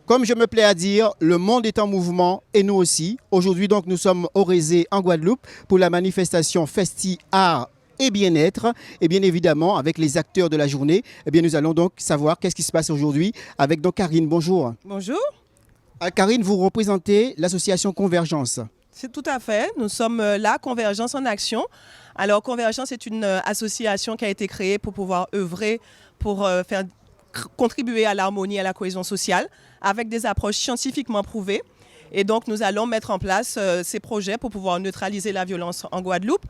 Comme je me plais à dire, le monde est en mouvement et nous aussi. Aujourd'hui, donc, nous sommes au Rézé en Guadeloupe pour la manifestation Festi Art et Bien-être. Et bien évidemment, avec les acteurs de la journée, eh bien, nous allons donc savoir qu'est-ce qui se passe aujourd'hui avec donc Karine. Bonjour. Bonjour. Karine, vous représentez l'association Convergence. C'est tout à fait. Nous sommes là, Convergence en action. Alors, Convergence est une association qui a été créée pour pouvoir œuvrer, pour faire contribuer à l'harmonie et à la cohésion sociale avec des approches scientifiquement prouvées. Et donc, nous allons mettre en place ces projets pour pouvoir neutraliser la violence en Guadeloupe.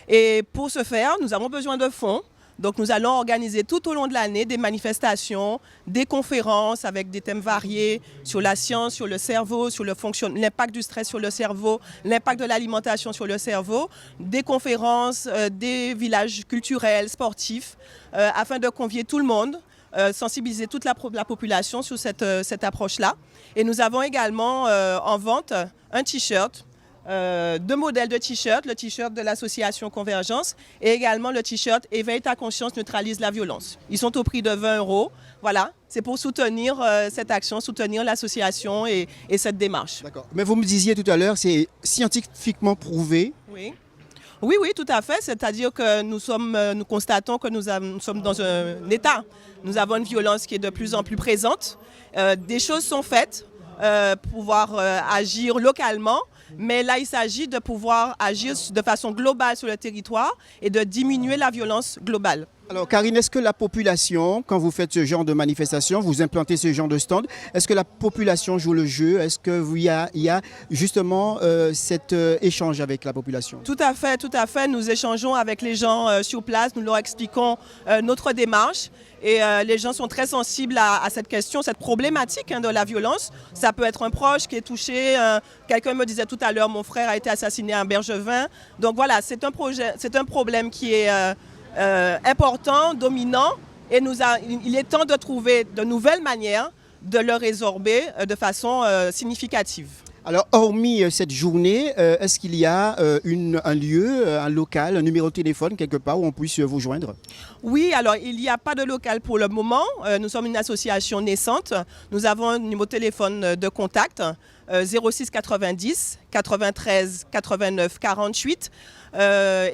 Et pour ce faire, nous avons besoin de fonds. Donc, nous allons organiser tout au long de l'année des manifestations, des conférences avec des thèmes variés sur la science, sur le cerveau, sur l'impact du stress sur le cerveau, l'impact de l'alimentation sur le cerveau, des conférences, des villages culturels, sportifs, afin de convier tout le monde, sensibiliser toute la population sur cette approche-là. Et nous avons également en vente un t-shirt, deux modèles de t-shirt, le t-shirt de l'association Convergence et également le t-shirt Éveille ta conscience, neutralise la violence. Ils sont au prix de 20 €. Voilà, c'est pour soutenir cette action, soutenir l'association et cette démarche. D'accord. Mais vous me disiez tout à l'heure, c'est scientifiquement prouvé. Oui. Oui, oui, tout à fait. C'est-à-dire que nous constatons que nous sommes dans un état. Nous avons une violence qui est de plus en plus présente. Des choses sont faites pour pouvoir agir localement. Mais là, il s'agit de pouvoir agir de façon globale sur le territoire et de diminuer la violence globale. Alors Karine, est-ce que la population, quand vous faites ce genre de manifestation, vous implantez ce genre de stand, est-ce que la population joue le jeu? Est-ce qu'il y a justement cet échange avec la population? Tout à fait, tout à fait. Nous échangeons avec les gens sur place, nous leur expliquons notre démarche. Et les gens sont très sensibles à cette question, cette problématique de la violence. Ça peut être un proche qui est touché. Quelqu'un me disait tout à l'heure, mon frère a été assassiné à Bergevin. Donc voilà, c'est un problème qui est important, dominant. Et il est temps de trouver de nouvelles manières de le résorber de façon significative. Alors, hormis cette journée, est-ce qu'il y a un lieu, un local, un numéro de téléphone quelque part où on puisse vous joindre? Oui, alors il n'y a pas de local pour le moment. Nous sommes une association naissante. Nous avons un numéro de téléphone de contact 06 90 93 89 48.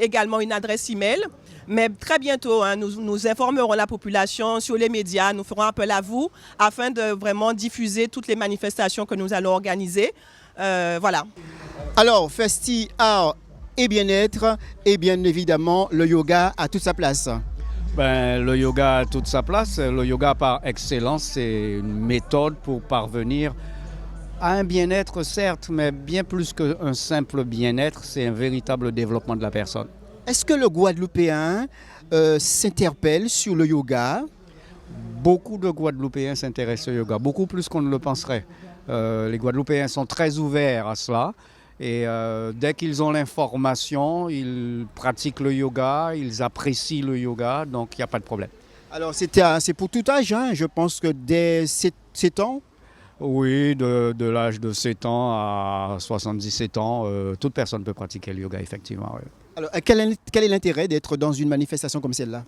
Également une adresse email. Mais très bientôt, nous informerons la population sur les médias. Nous ferons appel à vous afin de vraiment diffuser toutes les manifestations que nous allons organiser. Voilà. Alors, Festi Art et Bien-être, et bien évidemment, le yoga a toute sa place. Le yoga a toute sa place. Le yoga par excellence, c'est une méthode pour parvenir à un bien-être, certes, mais bien plus qu'un simple bien-être, c'est un véritable développement de la personne. Est-ce que le Guadeloupéen s'interpelle sur le yoga? Beaucoup de Guadeloupéens s'intéressent au yoga, beaucoup plus qu'on ne le penserait. Les Guadeloupéens sont très ouverts à cela et dès qu'ils ont l'information, ils pratiquent le yoga, ils apprécient le yoga, donc il n'y a pas de problème. Alors c'est pour tout âge, je pense que dès 7 ans? Oui, de l'âge de 7 ans à 77 ans, toute personne peut pratiquer le yoga, effectivement. Oui. Alors quel est l'intérêt d'être dans une manifestation comme celle-là?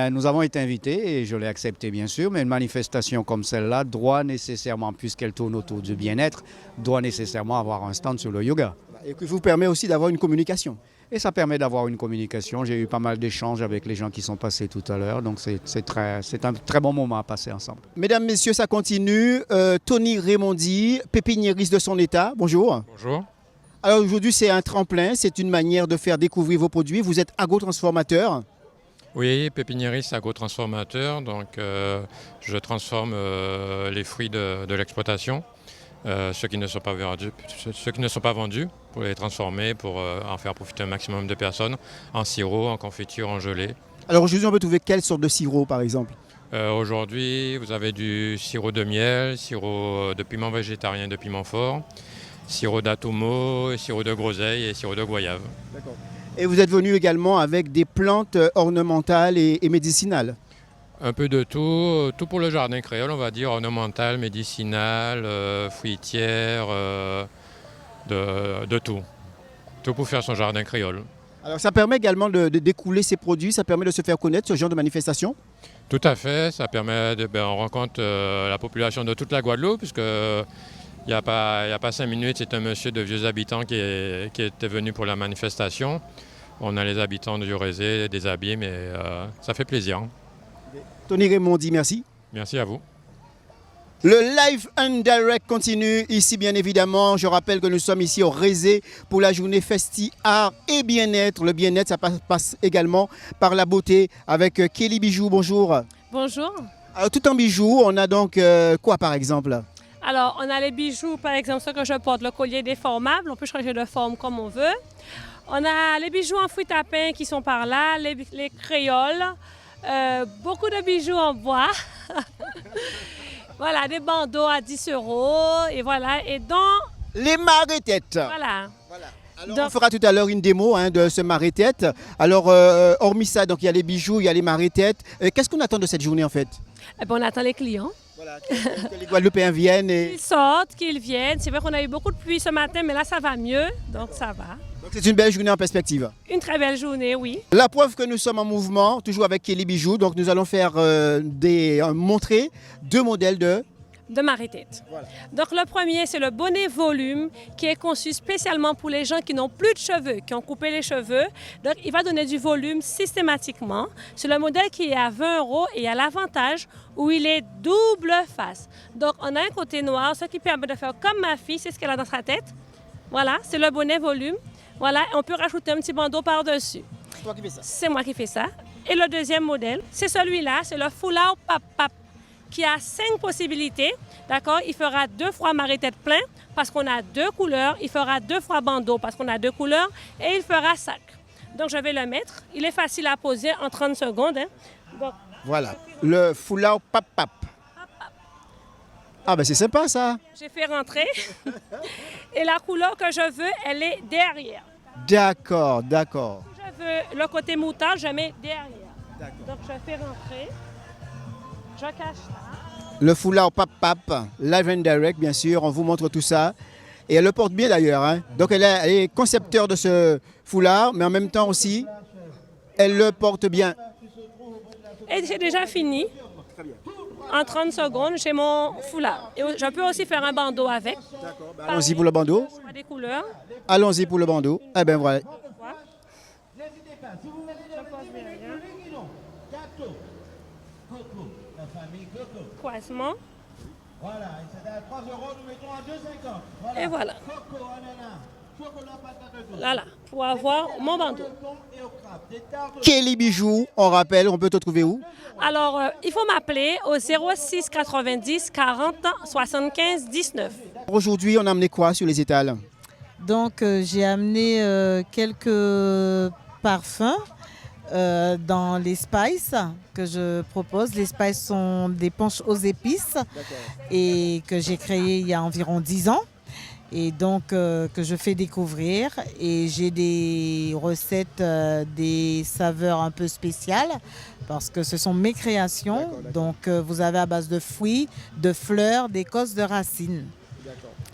Nous avons été invités et je l'ai accepté bien sûr, mais une manifestation comme celle-là doit nécessairement, puisqu'elle tourne autour du bien-être, doit nécessairement avoir un stand sur le yoga. Et qui vous permet aussi d'avoir une communication. Et ça permet d'avoir une communication. J'ai eu pas mal d'échanges avec les gens qui sont passés tout à l'heure, donc c'est un très bon moment à passer ensemble. Mesdames, messieurs, ça continue. Tony Raymondi, pépiniériste de son état, bonjour. Bonjour. Alors aujourd'hui c'est un tremplin, c'est une manière de faire découvrir vos produits. Vous êtes agrotransformateur. Oui, pépiniériste agrotransformateur, donc je transforme les fruits de l'exploitation, ceux qui ne sont pas vendus, pour les transformer, pour en faire profiter un maximum de personnes, en sirop, en confiture, en gelée. Alors aujourd'hui on peut trouver quelle sorte de sirop par exemple? Aujourd'hui, vous avez du sirop de miel, sirop de piment végétarien, de piment fort, sirop d'atomo, sirop de groseille et sirop de goyave. D'accord. Et vous êtes venu également avec des plantes ornementales et médicinales? Un peu de tout, tout pour le jardin créole, on va dire, ornemental, médicinal, fruitière, de tout. Tout pour faire son jardin créole. Alors ça permet également de d'écouler ces produits, ça permet de se faire connaître ce genre de manifestation? Tout à fait, ça permet on rencontre la population de toute la Guadeloupe, puisque il n'y a pas 5 minutes, c'est un monsieur de vieux habitants qui était venu pour la manifestation. On a les habitants du Rézé, des Abîmes, et ça fait plaisir. Tony Raymond dit merci. Merci à vous. Le live and direct continue ici bien évidemment. Je rappelle que nous sommes ici au Rézé pour la journée Festi Art et Bien-être. Le bien-être, ça passe également par la beauté avec Kelly Bijoux. Bonjour. Bonjour. Alors, tout en bijoux, on a donc quoi par exemple? Alors, on a les bijoux, par exemple, ce que je porte, le collier déformable. On peut changer de forme comme on veut. On a les bijoux en fruits à pain qui sont par là, les créoles, beaucoup de bijoux en bois. Voilà, des bandeaux à 10 €. Et voilà, et dans... Les marée-têtes. Voilà. Alors, Donc, on fera tout à l'heure une démo de ce marée-tête. Alors, hormis ça, donc il y a les bijoux, il y a les marée-têtes. Qu'est-ce qu'on attend de cette journée en fait? eh ben, on attend les clients. Voilà, que les Guadeloupéens viennent. Qu'ils sortent, qu'ils viennent. C'est vrai qu'on a eu beaucoup de pluie ce matin, mais là, ça va mieux. Donc, ça va. Donc c'est une belle journée en perspective. Une très belle journée, oui. La preuve que nous sommes en mouvement, toujours avec Kelly Bijoux. Donc nous allons faire montrer 2 modèles De marée-tête. Voilà. Donc le premier, c'est le bonnet volume qui est conçu spécialement pour les gens qui n'ont plus de cheveux, qui ont coupé les cheveux. Donc il va donner du volume systématiquement. C'est le modèle qui est à 20 € et à l'avantage où il est double face. Donc on a un côté noir, ce qui permet de faire comme ma fille, c'est ce qu'elle a dans sa tête. Voilà, c'est le bonnet volume. Voilà, on peut rajouter un petit bandeau par-dessus. C'est toi qui fais ça. C'est moi qui fais ça. Et le deuxième modèle, c'est celui-là, c'est le foulard pap-pap, qui a 5 possibilités. D'accord? Il fera 2 fois marée-tête plein parce qu'on a 2 couleurs. Il fera 2 fois bandeau parce qu'on a 2 couleurs. Et il fera sac. Donc, je vais le mettre. Il est facile à poser en 30 secondes. Hein. Donc, Voilà, le foulard pap-pap. Ah ben c'est sympa ça. j'ai fait rentrer. Et la couleur que je veux, elle est derrière. D'accord, d'accord. Si je veux le côté moutarde, je mets derrière. Donc, je fais rentrer. Je cache ça. Le foulard pap-pap, live and direct bien sûr, on vous montre tout ça. Et elle le porte bien d'ailleurs. Hein. Donc elle est concepteur de ce foulard, mais en même temps aussi, elle le porte bien. Et c'est déjà fini. En 30 secondes, j'ai mon foulard. Et je peux aussi faire un bandeau avec. Allons-y pour le bandeau. Choix des couleurs. Allons-y pour le bandeau. Eh bien voilà. Croisement. Voilà, et c'est à 3 €, nous mettons à 2,50 €. Et voilà. Coco, ananas, chocolat, patate douce. Voilà, pour avoir mon bandeau. Et au crabe, des tartes. Kelly Bijoux, on rappelle, on peut te trouver où? Alors, il faut m'appeler au 06 90 40 75 19. Aujourd'hui, on a amené quoi sur les étals? Donc j'ai amené quelques parfums dans les spices que je propose. Les spices sont des punch aux épices et que j'ai créé il y a environ 10 ans et donc que je fais découvrir. Et j'ai des recettes, des saveurs un peu spéciales parce que ce sont mes créations. Donc vous avez à base de fruits, de fleurs, d'écorces, de racines.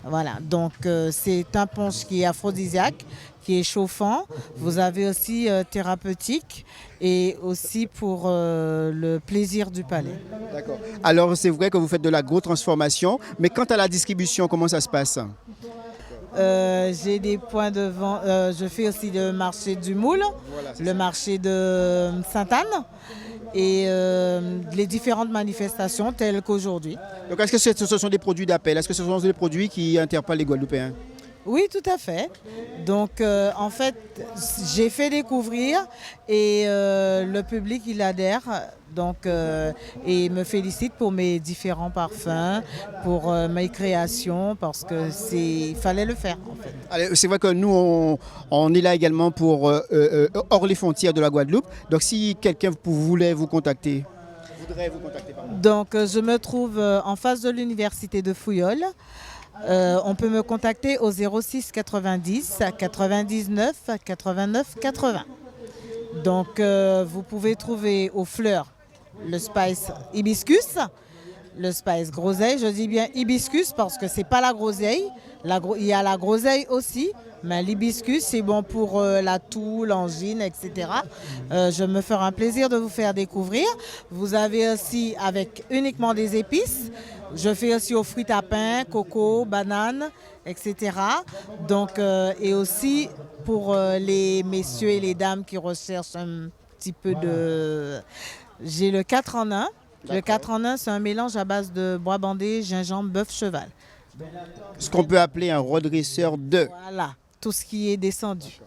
Voilà, donc c'est un punch qui est aphrodisiaque, qui est chauffant. Vous avez aussi thérapeutique et aussi pour le plaisir du palais. D'accord. Alors c'est vrai que vous faites de la grosse transformation, mais quant à la distribution, comment ça se passe? J'ai des points de vente, je fais aussi le marché du Moule, le marché de Sainte-Anne et les différentes manifestations telles qu'aujourd'hui. Donc est-ce que ce sont des produits d'appel? Est-ce que ce sont des produits qui interpellent les Guadeloupéens? Oui, tout à fait. Donc, en fait, j'ai fait découvrir et le public, il adhère. Donc, et me félicite pour mes différents parfums, pour mes créations, parce que il fallait le faire, en fait. Allez, c'est vrai que nous, on est là également pour hors les frontières de la Guadeloupe. Donc, si quelqu'un voulait vous contacter, pardon. Donc, je me trouve en face de l'université de Fouillol. On peut me contacter au 06 90 99 89 80. Donc vous pouvez trouver aux fleurs le spice hibiscus, le spice groseille. Je dis bien hibiscus parce que c'est pas la groseille. Il y a la groseille aussi, mais l'hibiscus c'est bon pour la toux, l'angine, etc. Je me ferai un plaisir de vous faire découvrir. Vous avez aussi avec uniquement des épices. Je fais aussi aux fruits à pain, coco, banane, etc. Donc, et aussi pour les messieurs et les dames qui recherchent un petit peu de... J'ai le 4 en 1. Le 4 en 1, c'est un mélange à base de bois bandé, gingembre, bœuf, cheval. Ce qu'on peut appeler un redresseur de. Voilà, tout ce qui est descendu.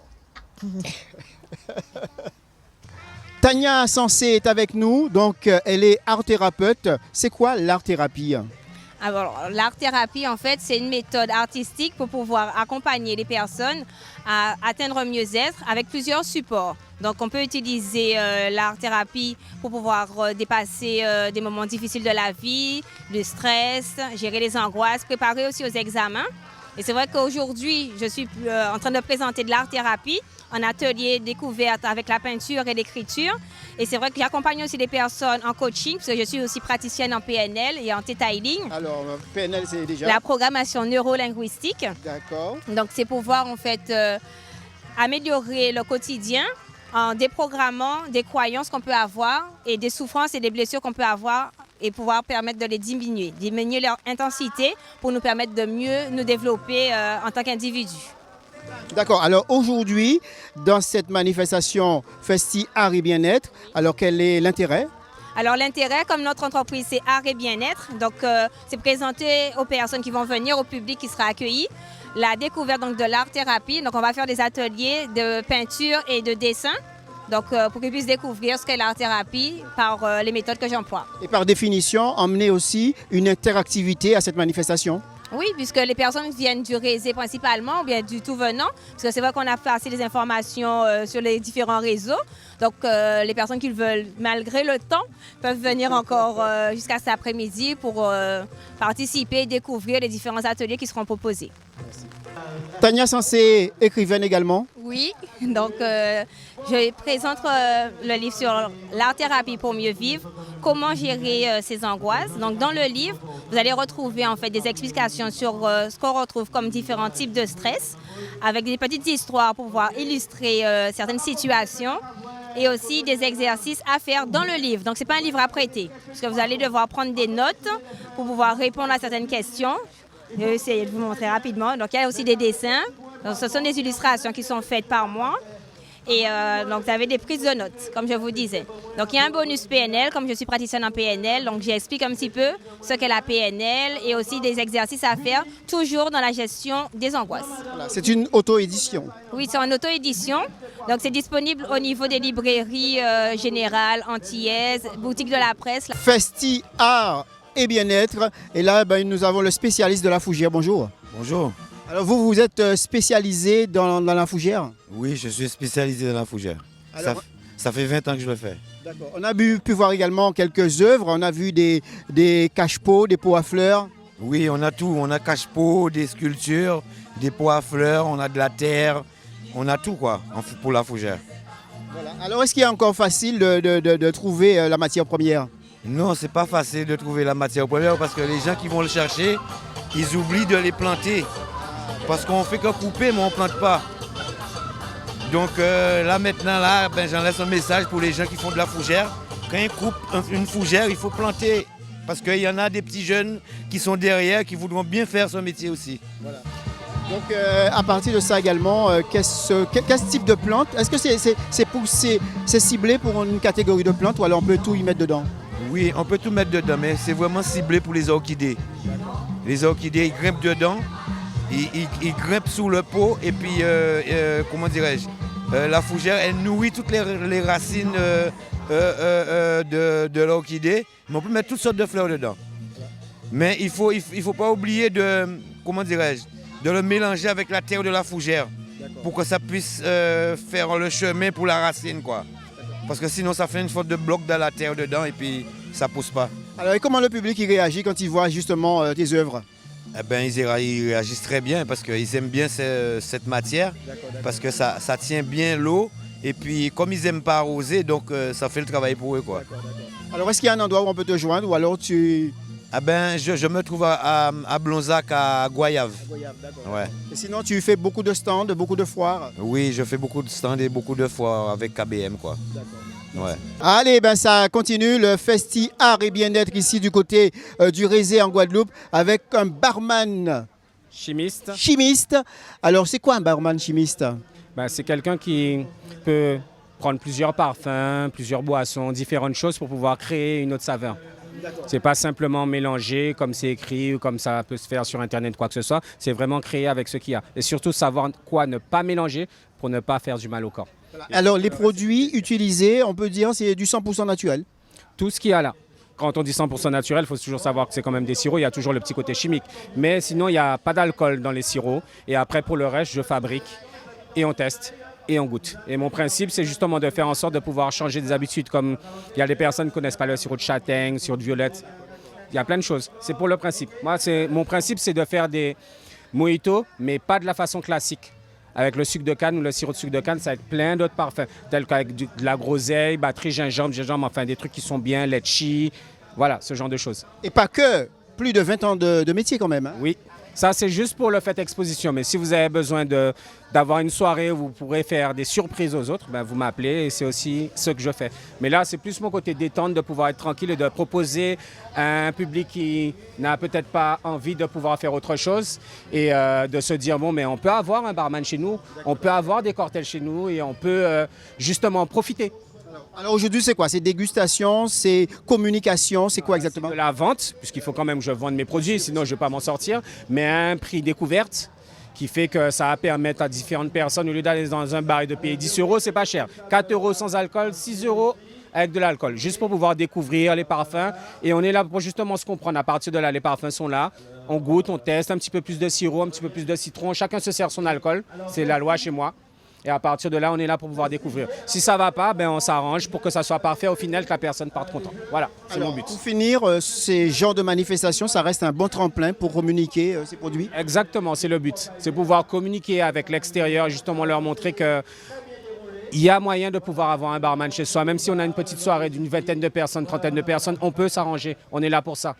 Tania Sensé est avec nous, donc elle est art-thérapeute. C'est quoi l'art-thérapie? Alors, l'art-thérapie, en fait, c'est une méthode artistique pour pouvoir accompagner les personnes à atteindre un mieux-être avec plusieurs supports. Donc, on peut utiliser l'art-thérapie pour pouvoir dépasser des moments difficiles de la vie, le stress, gérer les angoisses, préparer aussi aux examens. Et c'est vrai qu'aujourd'hui, je suis en train de présenter de l'art-thérapie en atelier découverte avec la peinture et l'écriture. Et c'est vrai que j'accompagne aussi des personnes en coaching, parce que je suis aussi praticienne en PNL et en Theta Healing. Alors, PNL, c'est déjà... La programmation neurolinguistique. D'accord. Donc, c'est pouvoir en fait améliorer le quotidien en déprogrammant des croyances qu'on peut avoir et des souffrances et des blessures qu'on peut avoir et pouvoir permettre de les diminuer leur intensité pour nous permettre de mieux nous développer en tant qu'individus. D'accord. Alors aujourd'hui, dans cette manifestation Festi Art et Bien-être, alors quel est l'intérêt? Alors l'intérêt, comme notre entreprise, c'est Art et Bien-être, donc c'est présenter aux personnes qui vont venir, au public qui sera accueilli, la découverte donc, de l'art-thérapie. Donc on va faire des ateliers de peinture et de dessin. Donc, pour qu'ils puissent découvrir ce qu'est l'art-thérapie par les méthodes que j'emploie. Et par définition, emmener aussi une interactivité à cette manifestation? Oui, puisque les personnes viennent du réseau principalement, ou bien du tout venant, parce que c'est vrai qu'on a passé des informations sur les différents réseaux. Donc, les personnes qui le veulent, malgré le temps, peuvent venir encore jusqu'à cet après-midi pour participer et découvrir les différents ateliers qui seront proposés. Merci. Tania Sensé, écrivaine également. Oui, donc je présente le livre sur l'art-thérapie pour mieux vivre, comment gérer ses angoisses. Donc dans le livre, vous allez retrouver en fait des explications sur ce qu'on retrouve comme différents types de stress, avec des petites histoires pour pouvoir illustrer certaines situations et aussi des exercices à faire dans le livre. Donc ce n'est pas un livre à prêter, parce que vous allez devoir prendre des notes pour pouvoir répondre à certaines questions. Je vais essayer de vous montrer rapidement. Donc, il y a aussi des dessins. Donc, ce sont des illustrations qui sont faites par moi. Et donc, vous avez des prises de notes, comme je vous disais. Donc, il y a un bonus PNL, comme je suis praticienne en PNL. Donc, j'explique un petit peu ce qu'est la PNL et aussi des exercices à faire, toujours dans la gestion des angoisses. Voilà, c'est une auto-édition. Oui, c'est en auto-édition. Donc, c'est disponible au niveau des librairies générales, antillaises, boutiques de la presse. Festi Art et Bien-être. Et là, nous avons le spécialiste de la fougère. Bonjour. Bonjour. Alors vous êtes spécialisé dans la fougère? Oui, je suis spécialisé dans la fougère. Alors, ça fait 20 ans que je le fais. D'accord. On a pu voir également quelques œuvres. On a vu des cache-pots, des pots à fleurs. Oui, on a tout. On a cache-pots, des sculptures, des pots à fleurs, on a de la terre. On a tout quoi pour la fougère. Voilà. Alors est-ce qu'il est encore facile de trouver la matière première? Non, c'est pas facile de trouver la matière première parce que les gens qui vont le chercher, ils oublient de les planter. Parce qu'on fait que couper, mais on ne plante pas. Donc là maintenant, j'en laisse un message pour les gens qui font de la fougère. Quand ils coupent une fougère, il faut planter. Parce qu'il y en a des petits jeunes qui sont derrière, qui voudront bien faire ce métier aussi. Voilà. Donc à partir de ça également, quel type de plante? Est-ce que c'est ciblé pour une catégorie de plantes ou alors on peut tout y mettre dedans? Oui, on peut tout mettre dedans, mais c'est vraiment ciblé pour les orchidées. Les orchidées, ils grimpent dedans, ils grimpent sous le pot et puis, comment dirais-je, la fougère, elle nourrit toutes les racines de l'orchidée, mais on peut mettre toutes sortes de fleurs dedans. Mais il faut pas oublier de, comment dirais-je, de le mélanger avec la terre de la fougère pour que ça puisse faire le chemin pour la racine, quoi. Parce que sinon, ça fait une sorte de bloc dans la terre dedans et puis ça ne pousse pas. Alors, et comment le public il réagit quand il voit justement tes œuvres? Eh ben, ils réagissent très bien parce qu'ils aiment bien cette matière, parce que ça tient bien l'eau. Et puis, comme ils n'aiment pas arroser, donc ça fait le travail pour eux, quoi. Alors, est-ce qu'il y a un endroit où on peut te joindre ou alors tu Ah ben, je me trouve à Blonzac, à Goyave. Ouais. Et sinon, tu fais beaucoup de stands, beaucoup de foires. Oui, je fais beaucoup de stands et beaucoup de foires avec KBM, quoi. Ouais. Allez, ben ça continue, le Festi Art et Bien-être ici du côté du Rézé en Guadeloupe avec un barman chimiste. Alors, c'est quoi un barman chimiste? C'est quelqu'un qui peut prendre plusieurs parfums, plusieurs boissons, différentes choses pour pouvoir créer une autre saveur. C'est pas simplement mélanger comme c'est écrit ou comme ça peut se faire sur Internet, quoi que ce soit. C'est vraiment créer avec ce qu'il y a. Et surtout savoir quoi ne pas mélanger pour ne pas faire du mal au corps. Alors, les produits utilisés, on peut dire, c'est du 100% naturel. Tout ce qu'il y a là. Quand on dit 100% naturel, il faut toujours savoir que c'est quand même des sirops. Il y a toujours le petit côté chimique. Mais sinon, il n'y a pas d'alcool dans les sirops. Et après, pour le reste, je fabrique et on teste. Et on goûte. Et mon principe, c'est justement de faire en sorte de pouvoir changer des habitudes. Comme il y a des personnes qui ne connaissent pas le sirop de châtaigne, sirop de violette. Il y a plein de choses. C'est pour le principe. Moi, mon principe, c'est de faire des mojitos, mais pas de la façon classique. Avec le sucre de canne ou le sirop de sucre de canne, ça va être plein d'autres parfums, tels qu'avec de la groseille, batterie, gingembre, enfin des trucs qui sont bien, litchi, voilà, ce genre de choses. Et pas que, plus de 20 ans de métier quand même. Hein. Oui. Ça, c'est juste pour le fait exposition. Mais si vous avez besoin d'avoir une soirée où vous pourrez faire des surprises aux autres, vous m'appelez et c'est aussi ce que je fais. Mais là, c'est plus mon côté détente, de pouvoir être tranquille et de proposer à un public qui n'a peut-être pas envie de pouvoir faire autre chose et de se dire, bon, mais on peut avoir un barman chez nous, on peut avoir des cocktails chez nous et on peut justement profiter. Alors aujourd'hui, c'est quoi? C'est dégustation, c'est communication, c'est quoi exactement? C'est de la vente, puisqu'il faut quand même que je vende mes produits, sinon je ne vais pas m'en sortir, mais à un prix découverte qui fait que ça va permettre à différentes personnes, au lieu d'aller dans un bar et de payer 10 €, c'est pas cher. 4 € sans alcool, 6 € avec de l'alcool, juste pour pouvoir découvrir les parfums. Et on est là pour justement se comprendre. À partir de là, les parfums sont là, on goûte, on teste un petit peu plus de sirop, un petit peu plus de citron, chacun se sert son alcool, c'est la loi chez moi. Et à partir de là, on est là pour pouvoir découvrir. Si ça ne va pas, on s'arrange pour que ça soit parfait au final, que la personne parte contente. Voilà, c'est mon but. Pour finir, ces genres de manifestations, ça reste un bon tremplin pour communiquer ces produits? Exactement, c'est le but. C'est pouvoir communiquer avec l'extérieur, justement leur montrer que il y a moyen de pouvoir avoir un barman chez soi. Même si on a une petite soirée d'une vingtaine de personnes, trentaine de personnes, on peut s'arranger. On est là pour ça.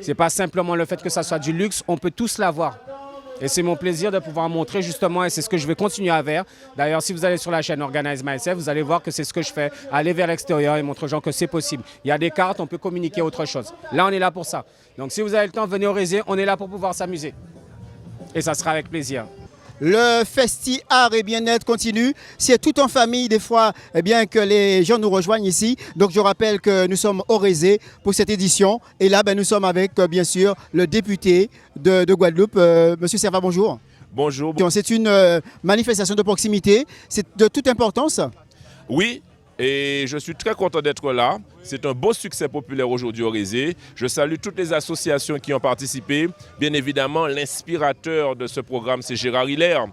Ce n'est pas simplement le fait que ça soit du luxe, on peut tous l'avoir. Et c'est mon plaisir de pouvoir montrer justement, et c'est ce que je vais continuer à faire. D'ailleurs, si vous allez sur la chaîne Organize Myself, vous allez voir que c'est ce que je fais. Aller vers l'extérieur et montrer aux gens que c'est possible. Il y a des cartes, on peut communiquer autre chose. Là, on est là pour ça. Donc si vous avez le temps, venez au Rézé, on est là pour pouvoir s'amuser. Et ça sera avec plaisir. Le Festi Art et Bien-être continue. C'est tout en famille des fois que les gens nous rejoignent ici. Donc je rappelle que nous sommes au Rézé pour cette édition. Et là, nous sommes avec bien sûr le député de Guadeloupe. Monsieur Servat, bonjour. Bonjour. C'est une manifestation de proximité. C'est de toute importance? Oui. Et je suis très content d'être là. C'est un beau succès populaire aujourd'hui au Rézé. Je salue toutes les associations qui ont participé. Bien évidemment, l'inspirateur de ce programme, c'est Gérard Hilaire.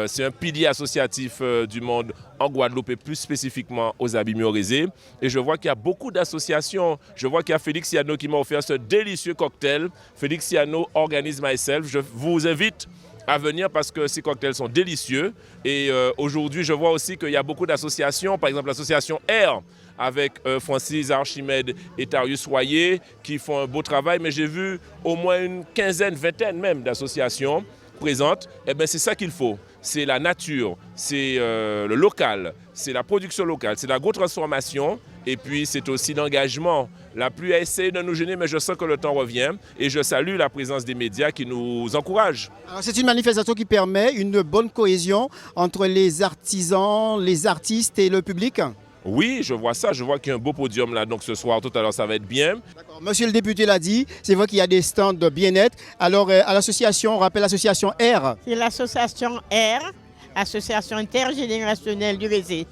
C'est un pilier associatif du monde en Guadeloupe et plus spécifiquement aux Abîmés au Rézé. Et je vois qu'il y a beaucoup d'associations. Je vois qu'il y a Félix Yano qui m'a offert ce délicieux cocktail. Félix Yano, Organize Myself. Je vous invite à venir parce que ces cocktails sont délicieux. Et aujourd'hui, je vois aussi qu'il y a beaucoup d'associations, par exemple l'association Air, avec Francis Archimède et Tarius Royer, qui font un beau travail. Mais j'ai vu au moins une quinzaine, vingtaine même d'associations présentes. Eh bien, c'est ça qu'il faut. C'est la nature, c'est le local, c'est la production locale, c'est l'agro-transformation. Et puis, c'est aussi l'engagement. La pluie a essayé de nous gêner, mais je sens que le temps revient. Et je salue la présence des médias qui nous encouragent. C'est une manifestation qui permet une bonne cohésion entre les artisans, les artistes et le public? Oui, je vois ça. Je vois qu'il y a un beau podium là. Donc ce soir, tout à l'heure, ça va être bien. Monsieur le député l'a dit, c'est vrai qu'il y a des stands de bien-être. Alors, à l'association, on rappelle l'association R. C'est l'association R, Association intergénérationnelle du Rézé,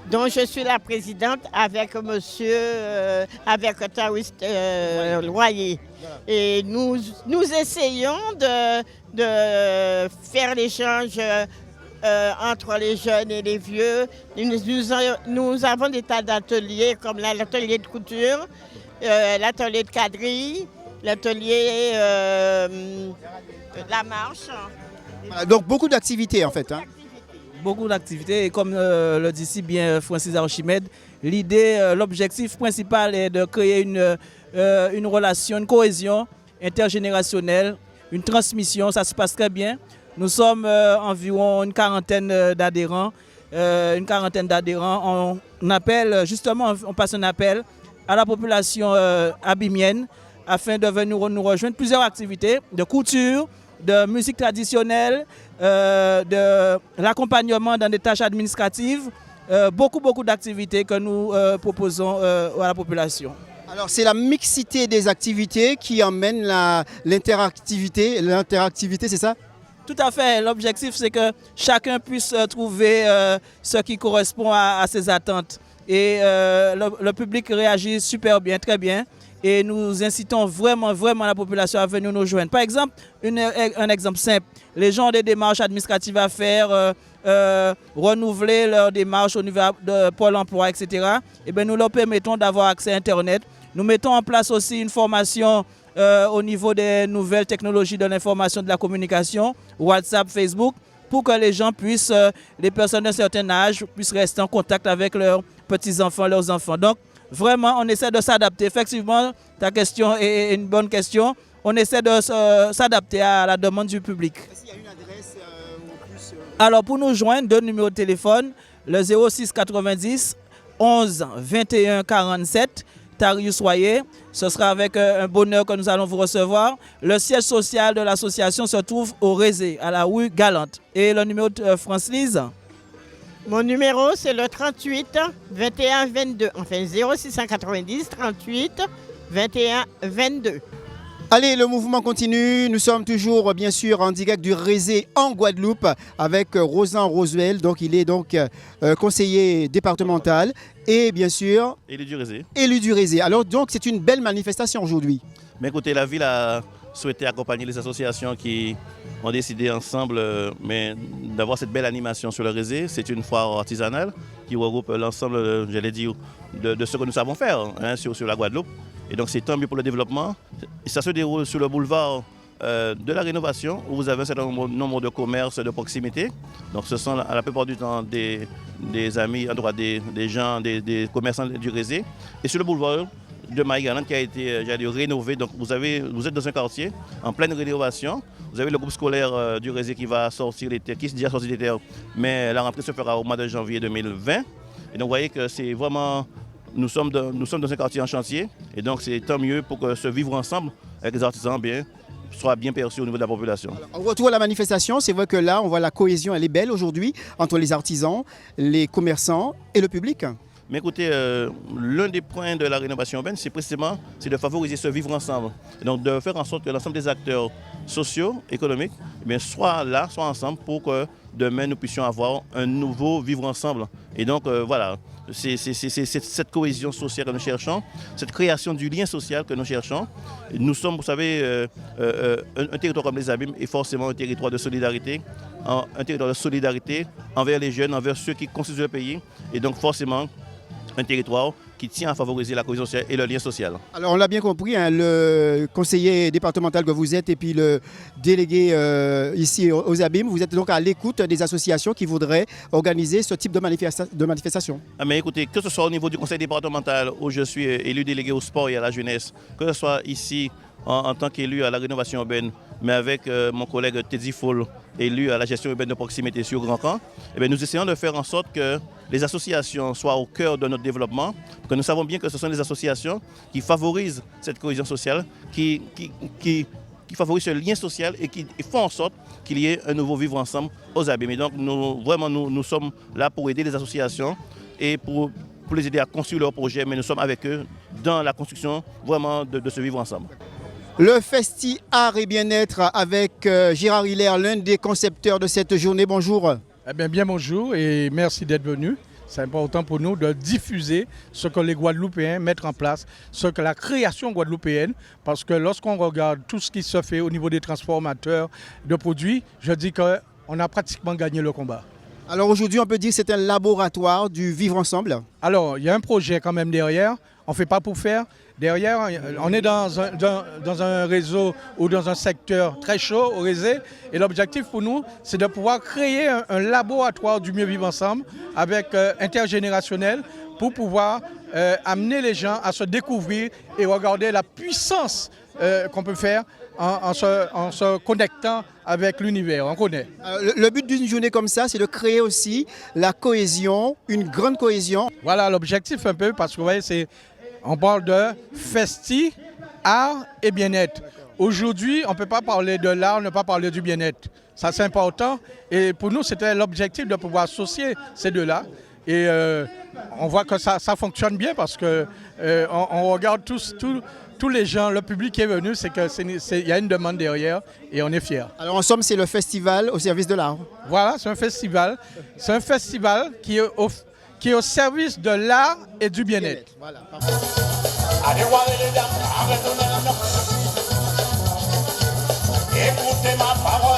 dont je suis la présidente avec avec Tarius Royer. Et nous essayons de faire l'échange entre les jeunes et les vieux. Nous avons des tas d'ateliers comme l'atelier de couture, l'atelier de quadrille, l'atelier la marche. Donc beaucoup d'activités en fait. Beaucoup d'activités et comme le dit si bien Francis Archimède, l'idée, l'objectif principal est de créer une relation, une cohésion intergénérationnelle, une transmission, ça se passe très bien. Nous sommes environ une quarantaine d'adhérents. On appelle, justement, on passe un appel à la population abimienne afin de venir nous rejoindre. Plusieurs activités de couture, de musique traditionnelle, de l'accompagnement dans des tâches administratives, beaucoup d'activités que nous proposons à la population. Alors c'est la mixité des activités qui emmène l'interactivité, c'est ça? Tout à fait. L'objectif, c'est que chacun puisse trouver ce qui correspond à ses attentes. Et le public réagit super bien, très bien. Et nous incitons vraiment la population à venir nous joindre. Par exemple, un exemple simple. Les gens ont des démarches administratives à faire, renouveler leurs démarches au niveau de Pôle emploi, etc. Et bien, nous leur permettons d'avoir accès à Internet. Nous mettons en place aussi une formation au niveau des nouvelles technologies de l'information et de la communication, WhatsApp, Facebook, pour que les gens puissent, les personnes d'un certain âge, puissent rester en contact avec leurs petits-enfants, leurs enfants. Donc, vraiment, on essaie de s'adapter. Effectivement, ta question est une bonne question. On essaie de s'adapter à la demande du public. Est-ce qu'il y a une adresse ou plus Alors, pour nous joindre, 2 numéros de téléphone, le 06 90 11 21 47, Tarius Soyer. Ce sera avec un bonheur que nous allons vous recevoir. Le siège social de l'association se trouve au Rézé, à la rue Galante. Et le numéro de France-Lise? Mon numéro, c'est le 38 21 22. Enfin, 0690 38 21 22. Allez, le mouvement continue. Nous sommes toujours, bien sûr, en direct du Rézé en Guadeloupe avec Rosan Rosuel. Donc, il est donc conseiller départemental et, bien sûr, élu du Rézé. Élu du Rézé. Alors, donc, c'est une belle manifestation aujourd'hui. Mais écoutez, la ville a souhaité accompagner les associations qui ont décidé ensemble d'avoir cette belle animation sur le Rézé. C'est une foire artisanale qui regroupe l'ensemble, j'allais dire, de ce que nous savons faire sur la Guadeloupe. Et donc c'est tant mieux pour le développement. Et ça se déroule sur le boulevard de la Rénovation, où vous avez un certain nombre de commerces de proximité. Donc ce sont à la plupart du temps des amis, en droit des gens, des commerçants du Rézé. Et sur le boulevard de Maïgalante qui a été rénové. Donc vous êtes dans un quartier en pleine rénovation. Vous avez le groupe scolaire du Rézé qui va sortir les terres, qui est déjà sorti des terres, mais la rentrée se fera au mois de janvier 2020. Et donc vous voyez que c'est vraiment... Nous sommes dans un quartier en chantier et donc c'est tant mieux pour que ce vivre ensemble avec les artisans soit bien perçu au niveau de la population. Alors, en retour à la manifestation, c'est vrai que là, on voit la cohésion, elle est belle aujourd'hui entre les artisans, les commerçants et le public. Mais écoutez, l'un des points de la rénovation urbaine, c'est précisément de favoriser ce vivre ensemble. Et donc de faire en sorte que l'ensemble des acteurs sociaux, économiques, soient là, soient ensemble pour que demain nous puissions avoir un nouveau vivre ensemble. Et donc voilà, c'est cette cohésion sociale que nous cherchons, cette création du lien social que nous cherchons. Nous sommes, vous savez, un territoire comme les Abîmes est forcément un territoire de solidarité, envers les jeunes, envers ceux qui constituent le pays. Et donc forcément, un territoire qui tient à favoriser la cohésion sociale et le lien social. Alors on l'a bien compris, le conseiller départemental que vous êtes et puis le délégué ici aux Abîmes, vous êtes donc à l'écoute des associations qui voudraient organiser ce type de manifestation. Mais écoutez, que ce soit au niveau du conseil départemental où je suis élu délégué au sport et à la jeunesse, que ce soit ici en tant qu'élu à la rénovation urbaine, mais avec mon collègue Teddy Fall, élu à la gestion urbaine de proximité sur Grand Camp, nous essayons de faire en sorte que les associations soient au cœur de notre développement, que nous savons bien que ce sont les associations qui favorisent cette cohésion sociale, qui favorisent ce lien social et qui font en sorte qu'il y ait un nouveau vivre ensemble aux Abîmes. Et donc nous sommes là pour aider les associations et pour les aider à construire leurs projets, mais nous sommes avec eux dans la construction vraiment de ce vivre ensemble. Le Festi Art et Bien-être avec Gérard Hilaire, l'un des concepteurs de cette journée. Bonjour. Eh bien bonjour et merci d'être venu. C'est important pour nous de diffuser ce que les Guadeloupéens mettent en place, ce que la création guadeloupéenne, parce que lorsqu'on regarde tout ce qui se fait au niveau des transformateurs de produits, je dis qu'on a pratiquement gagné le combat. Alors aujourd'hui, on peut dire que c'est un laboratoire du vivre ensemble. Alors, il y a un projet quand même derrière. On ne fait pas pour faire. Derrière, on est dans un réseau ou dans un secteur très chaud au Rézé. Et l'objectif pour nous, c'est de pouvoir créer un laboratoire du mieux vivre ensemble avec intergénérationnel pour pouvoir amener les gens à se découvrir et regarder la puissance qu'on peut faire en se connectant avec l'univers. On connaît. Le but d'une journée comme ça, c'est de créer aussi la cohésion, une grande cohésion. Voilà l'objectif un peu, parce que vous voyez, on parle de festi, art et bien-être. Aujourd'hui, on ne peut pas parler de l'art, ne pas parler du bien-être. Ça, c'est important. Et pour nous, c'était l'objectif de pouvoir associer ces deux-là. Et on voit que ça fonctionne bien, parce que on regarde tous les gens, le public qui est venu, c'est qu'il y a une demande derrière et on est fiers. Alors en somme, c'est le festival au service de l'art. Voilà, c'est un festival. C'est un festival qui est au service de l'art et du bien-être. Voilà. Écoutez ma parole.